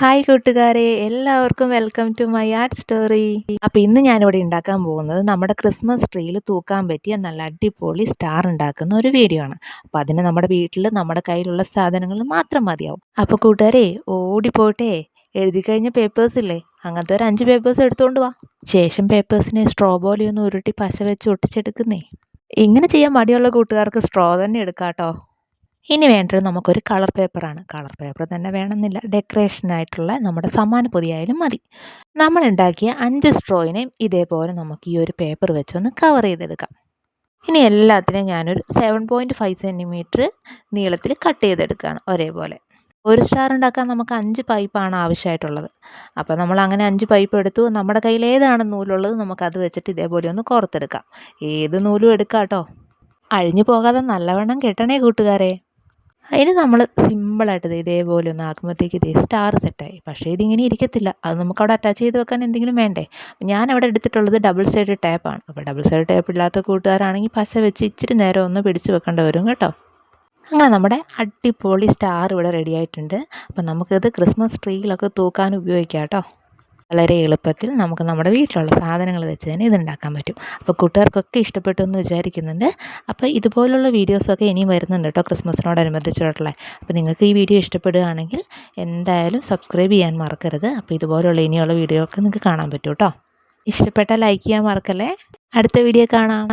Hi കൂട്ടുകാരെ, എല്ലാവർക്കും welcome to my art story. അപ്പോൾ ഇന്ന് ഞാനിവിടെ ഉണ്ടാക്കാൻ പോകുന്നത് നമ്മുടെ ക്രിസ്മസ് ട്രീയിൽ തൂക്കാൻ പറ്റിയ നല്ല അടിപൊളി സ്റ്റാർ ഉണ്ടാക്കുന്ന ഒരു വീഡിയോ ആണ്. അപ്പോൾ അതിന് നമ്മുടെ വീട്ടിൽ നമ്മുടെ കയ്യിലുള്ള സാധനങ്ങൾ മാത്രം മതിയാവും. അപ്പോൾ കൂട്ടുകാരെ, ഓടിപ്പോട്ടെ എഴുതി കഴിഞ്ഞ പേപ്പേഴ്സ് ഇല്ലേ, അങ്ങനത്തെ ഒരു 5 പേപ്പേഴ്സ് എടുത്തുകൊണ്ട് വാ. ശേഷം പേപ്പേഴ്സിനെ സ്ട്രോ പോലെ ഒന്ന് ഉരുട്ടി പശ വെച്ച് ഒട്ടിച്ചെടുക്കുന്നേ. ഇങ്ങനെ ചെയ്യാൻ മടിയുള്ള കൂട്ടുകാർക്ക് സ്ട്രോ തന്നെ എടുക്കാം കേട്ടോ. ഇനി വേണ്ടത് നമുക്കൊരു കളർ പേപ്പറാണ്. കളർ പേപ്പർ തന്നെ വേണമെന്നില്ല, ഡെക്കറേഷനായിട്ടുള്ള നമ്മുടെ സമ്മാന പൊതിയായാലും മതി. നമ്മൾ ഉണ്ടാക്കിയ 5 സ്ട്രോയിനെയും ഇതേപോലെ നമുക്ക് ഈ ഒരു പേപ്പർ വെച്ചൊന്ന് കവർ ചെയ്തെടുക്കാം. ഇനി എല്ലാത്തിനെയും ഞാനൊരു 7.5 സെൻറ്റിമീറ്റർ നീളത്തിൽ കട്ട് ചെയ്തെടുക്കുകയാണ് ഒരേപോലെ. ഒരു സ്റ്റാർ ഉണ്ടാക്കാൻ നമുക്ക് 5 പൈപ്പാണ് ആവശ്യമായിട്ടുള്ളത്. അപ്പോൾ നമ്മൾ അങ്ങനെ 5 പൈപ്പ് എടുത്തു. നമ്മുടെ കയ്യിൽ ഏതാണ് നൂലുള്ളത് നമുക്കത് വെച്ചിട്ട് ഇതേപോലെ ഒന്ന് കോർത്തെടുക്കാം. ഏത് നൂലും എടുക്കാം കേട്ടോ. അഴിഞ്ഞു പോകാതെ നല്ലവണ്ണം കെട്ടണേ കൂട്ടുകാരെ. അതിന് നമ്മൾ സിമ്പിളായിട്ട് ഇതേപോലെ ഒന്ന് ആക്കുമ്പോഴത്തേക്ക് ഇതേ സ്റ്റാർ സെറ്റായി. പക്ഷേ ഇതിങ്ങനെ ഇരിക്കത്തില്ല, അത് നമുക്കവിടെ അറ്റാച്ച് ചെയ്ത് വെക്കാൻ എന്തെങ്കിലും വേണ്ടേ. ഞാനവിടെ എടുത്തിട്ടുള്ളത് ഡബിൾ സൈഡ് ടേപ്പാണ്. അപ്പോൾ ഡബിൾ സൈഡ് ടേപ്പ് ഇല്ലാത്ത കൂട്ടുകാരാണെങ്കിൽ പശ വെച്ച് ഇച്ചിരി നേരം ഒന്ന് പിടിച്ച് വെക്കേണ്ടി വരും കേട്ടോ. അങ്ങനെ നമ്മുടെ അടിപൊളി സ്റ്റാർ ഇവിടെ റെഡി ആയിട്ടുണ്ട്. അപ്പം നമുക്കിത് ക്രിസ്മസ് ട്രീയിലൊക്കെ തൂക്കാൻ ഉപയോഗിക്കാം കേട്ടോ. വളരെ എളുപ്പത്തിൽ നമുക്ക് നമ്മുടെ വീട്ടിലുള്ള സാധനങ്ങൾ വെച്ച് തന്നെ ഇതുണ്ടാക്കാൻ പറ്റും. അപ്പോൾ കൂട്ടുകാർക്കൊക്കെ ഇഷ്ടപ്പെട്ടു എന്ന് വിചാരിക്കുന്നുണ്ട്. അപ്പോൾ ഇതുപോലുള്ള വീഡിയോസൊക്കെ ഇനിയും വരുന്നുണ്ട് കേട്ടോ, ക്രിസ്മസിനോടനുബന്ധിച്ചിട്ടുള്ള. അപ്പോൾ നിങ്ങൾക്ക് ഈ വീഡിയോ ഇഷ്ടപ്പെടുകയാണെങ്കിൽ എന്തായാലും സബ്സ്ക്രൈബ് ചെയ്യാൻ മറക്കരുത്. അപ്പോൾ ഇതുപോലുള്ള ഇനിയുള്ള വീഡിയോ ഒക്കെ നിങ്ങൾക്ക് കാണാൻ പറ്റും കേട്ടോ. ഇഷ്ടപ്പെട്ടാൽ ലൈക്ക് ചെയ്യാൻ മറക്കല്ലേ. അടുത്ത വീഡിയോ കാണാം.